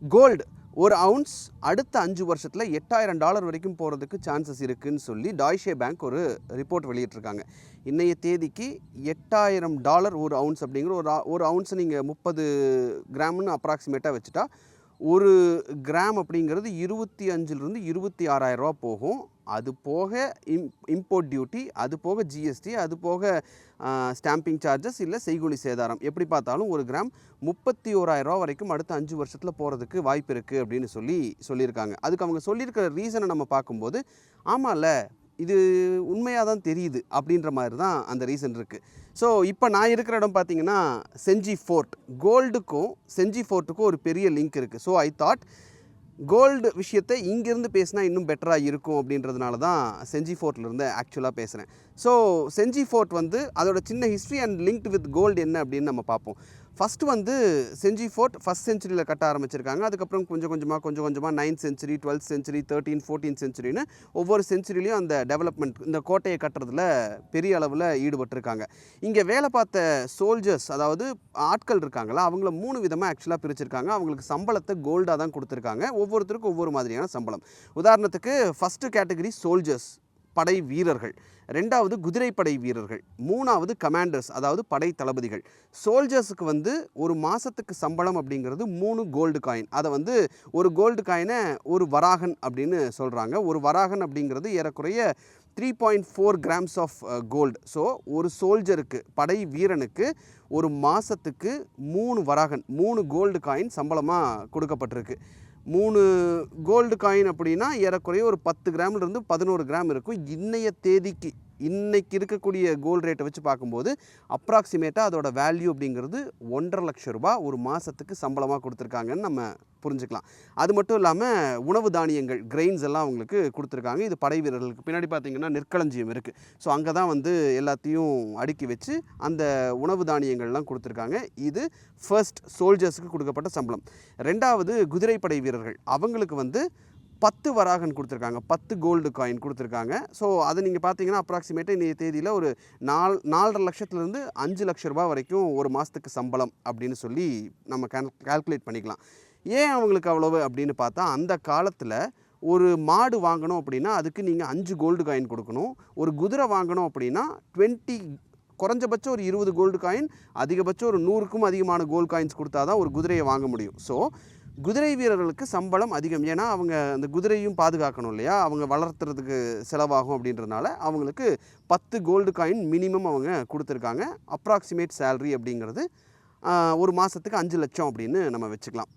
Gold ஒரு ounce அடுத்த 5 வருஷத்தில் $8,000 வரைக்கும் போகிறதுக்கு சான்சஸ் இருக்குதுன்னு சொல்லி டாய்ஷே பேங்க் ஒரு ரிப்போர்ட் வெளியிட்டிருக்காங்க. இன்றைய தேதிக்கு $8,000 ஒரு அவுன்ஸ் அப்படிங்கிற ஒரு அவுன்ஸை நீங்கள் 30 கிராம்னு அப்ராக்சிமேட்டாக வச்சுட்டா ஒரு கிராம் அப்படிங்கிறது 25லிருந்து $26,000 போகும். அது போக இம்போர்ட் டியூட்டி, அது போக ஜிஎஸ்டி, அது போக ஸ்டாம்பிங் சார்ஜஸ் இல்லை செய்கூலி சேதாரம், எப்படி பார்த்தாலும் ஒரு கிராம் $31,000 வரைக்கும் அடுத்த 5 வருஷத்தில் போகிறதுக்கு வாய்ப்பு இருக்குது அப்படின்னு சொல்லியிருக்காங்க. அதுக்கு அவங்க சொல்லியிருக்கிற ரீசனை நம்ம பார்க்கும்போது ஆமாம்ல இது உண்மையாக தான் தெரியுது அப்படின்ற மாதிரி தான் அந்த ரீசன் இருக்குது. ஸோ இப்போ நான் இருக்கிற இடம் பார்த்தீங்கன்னா செஞ்சி ஃபோர்ட். கோல்டுக்கும் செஞ்சி ஃபோர்ட்டுக்கும் ஒரு பெரிய லிங்க் இருக்குது. ஸோ ஐ தாட் கோல்டு விஷயத்தை இங்கேருந்து பேசினா இன்னும் பெட்டராக இருக்கும் அப்படின்றதுனால தான் செஞ்சி ஃபோர்ட்லேருந்து ஆக்சுவலாக பேசுகிறேன். ஸோ செஞ்சி ஃபோர்ட் வந்து அதோட சின்ன history and linked with gold என்ன அப்படின்னு நம்ம பார்ப்போம். ஃபஸ்ட்டு வந்து செஞ்சி ஃபோர்ட் ஃபஸ்ட் செஞ்சுரியில் கட்ட ஆரம்பிச்சிருக்காங்க. அதுக்கப்புறம் கொஞ்சம் கொஞ்சமாக 9th century, 12th century, 13th, 14th centuryன்னு ஒவ்வொரு செஞ்சுரிலையும் அந்த டெவலப்மெண்ட் இந்த கோட்டையை கட்டுறதுல பெரிய அளவில் ஈடுபட்டிருக்காங்க. இங்கே வேலை பார்த்த சோல்ஜர்ஸ், அதாவது ஆட்கள் இருக்காங்களா, அவங்கள 3 விதமாக ஆக்சுவலாக பிரிச்சிருக்காங்க. அவங்களுக்கு சம்பளத்தை கோல்டாக தான் கொடுத்துருக்காங்க. ஒவ்வொருத்தருக்கும் ஒவ்வொரு மாதிரியான சம்பளம். உதாரணத்துக்கு ஃபஸ்ட்டு கேட்டகரி சோல்ஜர்ஸ், படை வீரர்கள். 2வது குதிரைப்படை வீரர்கள். 3வது கமாண்டர்ஸ், அதாவது படை தளபதிகள். சோல்ஜர்ஸுக்கு வந்து ஒரு மாதத்துக்கு சம்பளம் அப்படிங்கிறது 3 கோல்டு காயின். அதை வந்து ஒரு கோல்டு காயினை ஒரு வராகன் அப்படின்னு சொல்கிறாங்க. ஒரு வராகன் அப்படிங்கிறது ஏறக்குறைய 3.4 grams ஆஃப் கோல்டு. ஸோ ஒரு சோல்ஜருக்கு, படை வீரனுக்கு ஒரு மாதத்துக்கு 3 வராகன், 3 கோல்டு காயின் சம்பளமாக கொடுக்கப்பட்டிருக்கு. 3 கோல்டு காயின் அப்படின்னா ஏறக்குறைய ஒரு 10 கிராம்லேருந்து 11 கிராம் இருக்கும். இன்னைக்கு இருக்கக்கூடிய கோல்டு ரேட்டை வச்சு பார்க்கும்போது அப்ராக்சிமேட்டாக அதோட வேல்யூ அப்படிங்கிறது $1.5 லட்சம் ஒரு மாதத்துக்கு சம்பளமாக கொடுத்துருக்காங்கன்னு நம்ம புரிஞ்சுக்கலாம். அது மட்டும் இல்லாமல் உணவு தானியங்கள், கிரெயின்ஸ் எல்லாம் அவங்களுக்கு கொடுத்துருக்காங்க. இது படை வீரர்களுக்கு. பின்னாடி பார்த்திங்கன்னா நெற்களஞ்சியம் இருக்குது. ஸோ அங்கே தான் வந்து எல்லாத்தையும் அடுக்கி வச்சு அந்த உணவு தானியங்கள்லாம் கொடுத்துருக்காங்க. இது ஃபர்ஸ்ட் சோல்ஜர்ஸுக்கு கொடுக்கப்பட்ட சம்பளம். 2வது குதிரைப்படை வீரர்கள், அவங்களுக்கு வந்து 10 வராகன் கொடுத்துருக்காங்க, 10 கோல்டு காயின் கொடுத்துருக்காங்க. ஸோ அதை நீங்கள் பார்த்தீங்கன்னா அப்ராக்சிமேட்டாக இன்றைய தேதியில் ஒரு 4.5 லட்சத்துலேருந்து $5 லட்சம் வரைக்கும் ஒரு மாதத்துக்கு சம்பளம் அப்படின்னு சொல்லி நம்ம கால்குலேட் பண்ணிக்கலாம். ஏன் அவங்களுக்கு அவ்வளவு அப்படின்னு பார்த்தா, அந்த காலத்தில் ஒரு மாடு வாங்கணும் அப்படின்னா அதுக்கு நீங்கள் 5 கோல்டு காயின் கொடுக்கணும். ஒரு குதிரை வாங்கணும் அப்படின்னா குறைஞ்சபட்சம் ஒரு 20 கோல்டு காயின், அதிகபட்சம் ஒரு 100க்கும் அதிகமான கோல்டு காயின்ஸ் கொடுத்தா தான் ஒரு குதிரையை வாங்க முடியும். ஸோ குதிரை வீரர்களுக்கு சம்பளம் அதிகம். ஏன்னா அவங்க அந்த குதிரையும் பாதுகாக்கணும் இல்லையா, அவங்க வளர்த்துறதுக்கு செலவாகும் அப்படின்றதுனால அவங்களுக்கு 10 கோல்டு காயின் மினிமம் அவங்க கொடுத்துருக்காங்க. அப்ராக்சிமேட் சேலரி அப்படிங்கிறது ஒரு மாதத்துக்கு 5 லட்சம் அப்படின்னு நம்ம வச்சுக்கலாம்.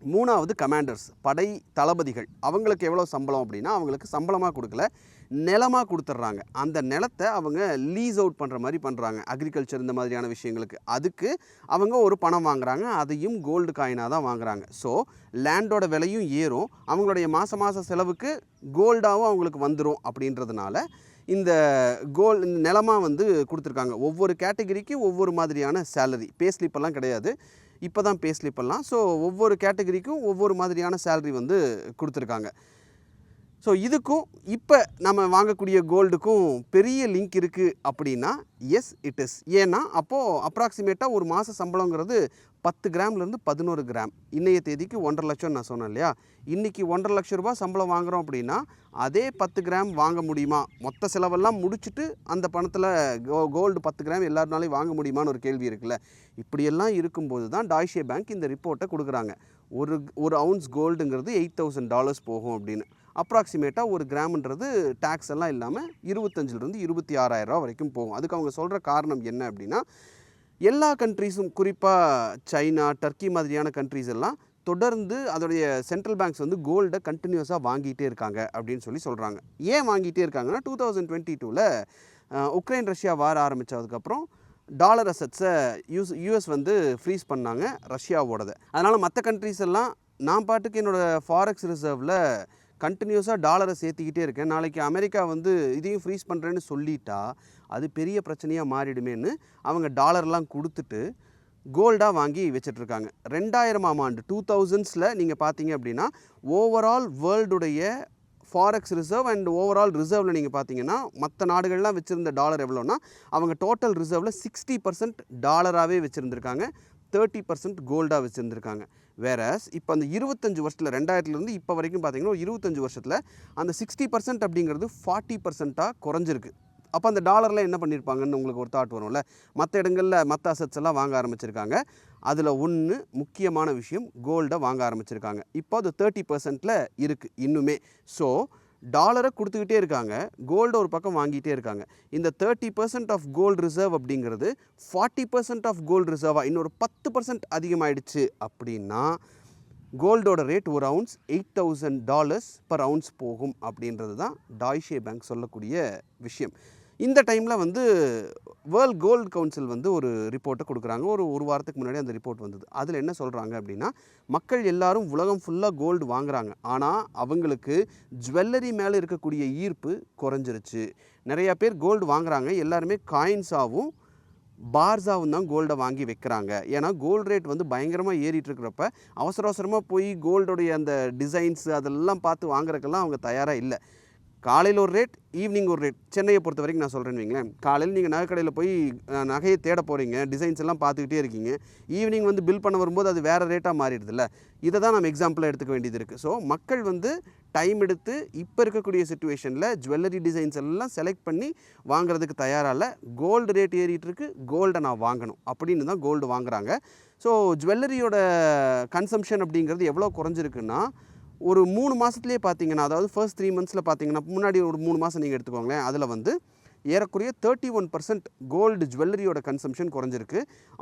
3வது கமாண்டர்ஸ், படை தளபதிகள். அவங்களுக்கு எவ்வளோ சம்பளம் அப்படின்னா, அவங்களுக்கு சம்பளமாக கொடுக்கல, நிலமாக கொடுத்துட்றாங்க. அந்த நிலத்தை அவங்க லீஸ் அவுட் பண்ணுற மாதிரி பண்ணுறாங்க, அக்ரிகல்ச்சர் இந்த மாதிரியான விஷயங்களுக்கு. அதுக்கு அவங்க ஒரு பணம் வாங்குறாங்க, அதையும் கோல்டு காயினாக தான் வாங்குறாங்க. ஸோ லேண்டோட விலையும் ஏறும், அவங்களுடைய மாத செலவுக்கு கோல்டாகவும் அவங்களுக்கு வந்துடும். அப்படின்றதுனால இந்த நிலமாக வந்து கொடுத்துருக்காங்க. ஒவ்வொரு கேட்டகரிக்கும் ஒவ்வொரு மாதிரியான சேலரி. பே ஸ்லிப்பெல்லாம் கிடையாது, இப்போ தான் பே ஸ்லிப்பெல்லாம். ஸோ ஒவ்வொரு கேட்டகரிக்கும் ஒவ்வொரு மாதிரியான சேலரி வந்து கொடுத்துருக்காங்க. ஸோ இதுக்கும் இப்போ நம்ம வாங்கக்கூடிய கோல்டுக்கும் பெரிய லிங்க் இருக்குது அப்படின்னா எஸ் இட் இஸ். ஏன்னா அப்போது அப்ராக்சிமேட்டாக ஒரு மாத சம்பளங்கிறது 10 கிராம்லேருந்து 11 கிராம். இன்றைய தேதிக்கு 1.5 லட்சம் நான் சொன்னேன் இல்லையா. இன்றைக்கி $1.5 லட்சம் சம்பளம் வாங்குகிறோம் அப்படின்னா அதே 10 கிராம் வாங்க முடியுமா? மொத்த செலவெல்லாம் முடிச்சுட்டு அந்த பணத்தில் கோல்டு 10 கிராம் எல்லாருனாலையும் வாங்க முடியுமான்னு ஒரு கேள்வி இருக்குல்ல. இப்படியெல்லாம் இருக்கும்போது தான் டாய்ஷே பேங்க் இந்த ரிப்போர்ட்டை கொடுக்குறாங்க. ஒரு அவுன்ஸ் கோல்டுங்கிறது $8,000 போகும் அப்படின்னு. அப்ராக்சிமேட்டாக ஒரு கிராம்ன்றது டேக்ஸ் எல்லாம் இல்லாமல் 25லிருந்து $26,000 வரைக்கும் போகும். அதுக்கு அவங்க சொல்கிற காரணம் என்ன அப்படின்னா, எல்லா கண்ட்ரீஸும், குறிப்பாக சைனா, டர்க்கி மாதிரியான கண்ட்ரீஸ் எல்லாம் தொடர்ந்து அதோடைய சென்ட்ரல் பேங்க்ஸ் வந்து கோல்டை கண்டினியூஸாக வாங்கிட்டே இருக்காங்க அப்படின்னு சொல்கிறாங்க. ஏன் வாங்கிட்டே இருக்காங்கன்னா, 2022ல் உக்ரைன் ரஷ்யா வார் ஆரம்பித்ததுக்கப்புறம் டாலர் அசட்ஸை யூஎஸ் வந்து ஃப்ரீஸ் பண்ணாங்க, ரஷ்யாவோடது. அதனால் மற்ற கண்ட்ரீஸ் எல்லாம் நான் பாட்டுக்கு என்னோடய ஃபாரெக்ஸ் ரிசர்வில் கண்டினியூஸாக டாலரை சேர்த்திக்கிட்டே இருக்கேன், நாளைக்கு அமெரிக்கா வந்து இதையும் ஃப்ரீஸ் பண்ணுறேன்னு சொல்லிட்டா அது பெரிய பிரச்சனையாக மாறிடுமேன்னு அவங்க டாலர்லாம் கொடுத்துட்டு கோல்டாக வாங்கி வச்சிட்ருக்காங்க. 2000ஆம் ஆண்டு 2000s நீங்கள் பார்த்தீங்க அப்படின்னா ஓவரால் வேர்ல்டுடைய ஃபாரெக்ஸ் ரிசர்வ் அண்ட் ஓவரால் ரிசர்வில் நீங்கள் பார்த்தீங்கன்னா மற்ற நாடுகள்லாம் வச்சுருந்த டாலர் எவ்வளோன்னா, அவங்க டோட்டல் ரிசர்வில் 60% டாலராகவே வச்சுருந்துருக்காங்க, 30% கோல்டாக வச்சுருந்துருக்காங்க. வேறஸ் இப்போ அந்த 25 வருஷத்தில் 2000லேருந்து இப்போ வரைக்கும் பார்த்தீங்கன்னா ஒரு 25 வருஷத்தில் அந்த 60% அப்படிங்கிறது 40%ஆக குறைஞ்சிருக்கு. அப்போ அந்த டாலரில் என்ன பண்ணியிருப்பாங்கன்னு உங்களுக்கு ஒரு தாட் வரும்ல. மற்ற இடங்களில் மற்ற அசட்ஸ் எல்லாம் வாங்க ஆரம்பிச்சிருக்காங்க. அதில் ஒன்று முக்கியமான விஷயம், கோல்டை வாங்க ஆரம்பிச்சிருக்காங்க. இப்போ அது 30%ல் இருக்குது இன்னுமே. ஸோ டாலரை கொடுத்துக்கிட்டே இருக்காங்க, கோல்டு ஒரு பக்கம் வாங்கிட்டே இருக்காங்க. இந்த 30% ஆஃப் கோல்டு ரிசர்வ் அப்படிங்கிறது 40% ஆஃப் கோல்டு ரிசர்வாக இன்னொரு 10% அதிகமாகிடுச்சு அப்படின்னா கோல்டோட ரேட் ஒரு அவுன்ஸ் $8,000 பர் அவுன்ஸ் போகும் அப்படின்றது தான் டாய்ஷே பேங்க் சொல்லக்கூடிய விஷயம். இந்த டைமில் வந்து வேர்ல்ட் கோல்டு கவுன்சில் வந்து ஒரு ரிப்போர்ட்டை கொடுக்குறாங்க. ஒரு வாரத்துக்கு முன்னாடி அந்த ரிப்போர்ட் வந்தது. அதில் என்ன சொல்கிறாங்க அப்படின்னா, மக்கள் எல்லாரும் உலகம் ஃபுல்லாக கோல்டு வாங்குறாங்க, ஆனால் அவங்களுக்கு ஜுவல்லரி மேலே இருக்கக்கூடிய ஈர்ப்பு குறைஞ்சிருச்சு. நிறையா பேர் கோல்டு வாங்குறாங்க, எல்லாருமே காயின்ஸாகவும் பார்ஸாவும் தான் கோல்டை வாங்கி வைக்கிறாங்க. ஏன்னா கோல்டு ரேட் வந்து பயங்கரமாக ஏறிட்டு இருக்கிறப்ப அவசரமாக போய் கோல்டோடைய அந்த டிசைன்ஸ் அதெல்லாம் பார்த்து வாங்குறதுக்கெல்லாம் அவங்க தயாராக இல்லை. காலையில் ஒரு ரேட், ஈவினிங் ஒரு ரேட். சென்னையை பொறுத்த வரைக்கும் நான் சொல்கிறேன்னு வைங்களேன், காலையில் நீங்கள் நகை கடையில் போய் நகையை தேட போகிறீங்க, டிசைன்ஸ் எல்லாம் பார்த்துக்கிட்டே இருக்கீங்க, ஈவினிங் வந்து பில் பண்ண வரும்போது அது வேறு ரேட்டாக மாறிடுதுல்ல. இதை தான் நம்ம எக்ஸாம்பிளாக எடுத்துக்க வேண்டியது இருக்குது. ஸோ மக்கள் வந்து டைம் எடுத்து இப்போ இருக்கக்கூடிய சிச்சுவேஷனில் ஜுவல்லரி டிசைன்ஸ் எல்லாம் செலக்ட் பண்ணி வாங்குறதுக்கு தயாராக இல்லை. கோல்டு ரேட் ஏறிட்டுருக்கு, கோல்டை நான் வாங்கணும் அப்படின்னு தான் கோல்டு வாங்குறாங்க. ஸோ ஜுவல்லரியோட கன்சம்ஷன் அப்படிங்கிறது எவ்வளோ குறைஞ்சிருக்குன்னா, ஒரு 3 மாதத்துலேயே பார்த்தீங்கன்னா, அதாவது ஃபர்ஸ்ட் 3 மந்த்ஸில் பார்த்தீங்கன்னா, முன்னாடி ஒரு 3 மாதம் நீங்கள் எடுத்துக்கோங்களேன், அதில் வந்து ஏறக்குறைய 31% கோல்டு ஜுவல்லரியோட கன்சம்ஷன் குறைஞ்சிருக்கு.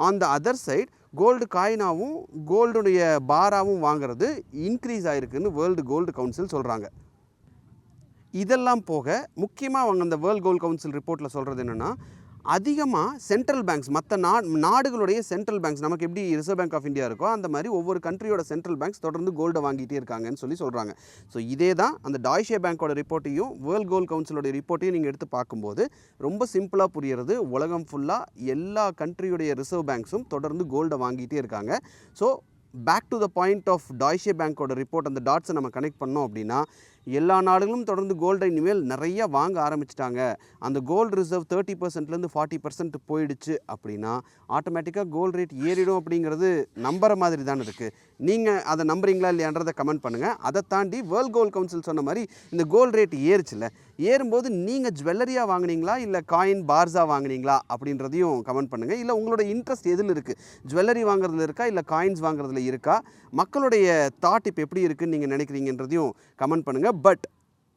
On the other side gold காயினாகவும் கோல்டுடைய பாராகவும் வாங்குறது இன்க்ரீஸ் ஆகிருக்குன்னு வேர்ல்டு கோல்டு கவுன்சில் சொல்கிறாங்க. இதெல்லாம் போக முக்கியமாக அவங்க அந்த வேர்ல்டு கோல்டு கவுன்சில் ரிப்போர்ட்டில் சொல்கிறது என்னென்னா, அதிகமாக சென்ட்ரல் பேங்க்ஸ், மற்ற நாடுகளுடைய சென்ட்ரல் பேங்க்ஸ், நமக்கு எப்படி ரிசர்வ் பேங்க் ஆஃப் இந்தியா இருக்கோ அந்த மாதிரி ஒவ்வொரு கண்ட்ரியோட சென்ட்ரல் பேங்க்ஸ் தொடர்ந்து கோல்டை வாங்கிட்டே இருக்காங்கன்னு சொல்கிறாங்க. ஸோ இதே தான் அந்த டாய்ஷே பேங்க்கோட ரிப்போர்ட்டையும் வேர்ல்டு கோல்டு கவுன்சிலோட ரிப்போர்ட்டையும் நீங்கள் எடுத்து பார்க்கும்போது ரொம்ப சிம்பிளாக புரியுறது, உலகம் ஃபுல்லாக எல்லா கண்ட்ரியுடைய ரிசர்வ் பேங்க்ஸும் தொடர்ந்து கோல்டை வாங்கிட்டே இருக்காங்க. So back to the point of Deutsche பேங்க்கோட ரிப்போர்ட், அந்த டாட்ஸை நம்ம கனெக்ட் பண்ணோம் அப்படின்னா, எல்லா நாடுகளும் தொடர்ந்து கோல்டை இனிமேல் நிறையா வாங்க ஆரம்பிச்சிட்டாங்க. அந்த கோல்டு ரிசர்வ் 30%லேருந்து 40% போயிடுச்சு அப்படின்னா ஆட்டோமேட்டிக்காக கோல்டு ரேட் ஏறிடும் அப்படிங்கிறது நம்புற மாதிரி தானே இருக்குது. நீங்கள் அதை நம்புறீங்களா இல்லையான்றதை கமெண்ட் பண்ணுங்கள். அதை தாண்டி வேர்ல்டு கோல்டு கவுன்சில் சொன்ன மாதிரி இந்த கோல்டு ரேட் ஏறுச்சுல்ல, ஏறும்போது நீங்கள் ஜுவல்லரியாக வாங்கினீங்களா இல்லை காயின் பார்ஸாக வாங்கினீங்களா அப்படின்றதையும் கமெண்ட் பண்ணுங்கள். இல்லை உங்களோட இன்ட்ரெஸ்ட் எதில் இருக்குது, ஜுவல்லரி வாங்குறதுல இருக்கா இல்லை காயின்ஸ் வாங்குறதுல இருக்கா, மக்களுடைய தாட் இப்போ எப்படி இருக்குதுன்னு நீங்கள் நினைக்கிறீங்கன்றதையும் கமெண்ட் பண்ணுங்கள். பட்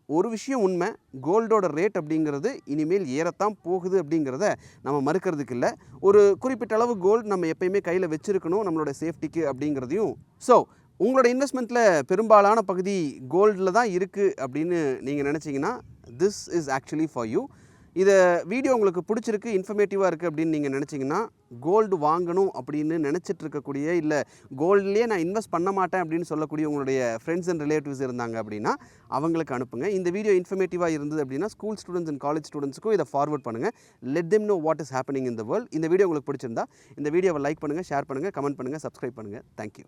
ஒரு விஷயம் உண்மை, கோல்டோட ரேட் அப்படிங்கிறது இனிமேல் ஏறத்தான் போகுது அப்படிங்கிறத நம்ம மறுக்கிறதுக்கு இல்லை. ஒரு குறிப்பிட்ட அளவு கோல்டு நம்ம எப்பயுமே கையில் வச்சுருக்கணும் நம்மளோட சேஃப்டிக்கு அப்படிங்கிறதையும். ஸோ உங்களோட இன்வெஸ்ட்மெண்ட்டில் பெரும்பாலான பகுதி கோல்டில் தான் இருக்குது அப்படின்னு நீங்கள் நினச்சிங்கன்னா, this is actually for you. இதை வீடியோ உங்களுக்கு பிடிச்சிருக்கு, இன்ஃபர்மேட்டிவாக இருக்குது அப்படின்னு நீங்கள் நினச்சிங்கன்னா, கோல்டு வாங்கணும் அப்படின்னு நினச்சிட்டு இருக்கக்கூடிய, இல்லை கோல்ட்லேயே நான் இன்வெஸ்ட் பண்ண மாட்டேன் அப்படின்னு சொல்லக்கூடிய உங்களுடைய ஃப்ரெண்ட்ஸ் அண்ட் ரிலேட்டிவ்ஸ் இருந்தாங்க அப்படின்னா அவங்களுக்கு அனுப்புங்க. இந்த வீடியோ இன்ஃபர்மேட்டிவாக இருந்தது அப்படின்னா ஸ்கூல் ஸ்டூடெண்ட்ஸ் அண்ட் காலேஜ் ஸ்டூடெண்ட்ஸ்க்கும் இதை ஃபார்வர்ட் பண்ணுங்கள். Let them know what is happening in the world. இந்த வீடியோ உங்களுக்கு பிடிச்சிருந்தா இந்த வீடியோவை லைக் பண்ணுங்கள், ஷேர் பண்ணுங்கள், கமெண்ட் பண்ணுங்கள், சப்ஸ்கிரைப் பண்ணுங்கள். தேங்க்யூ.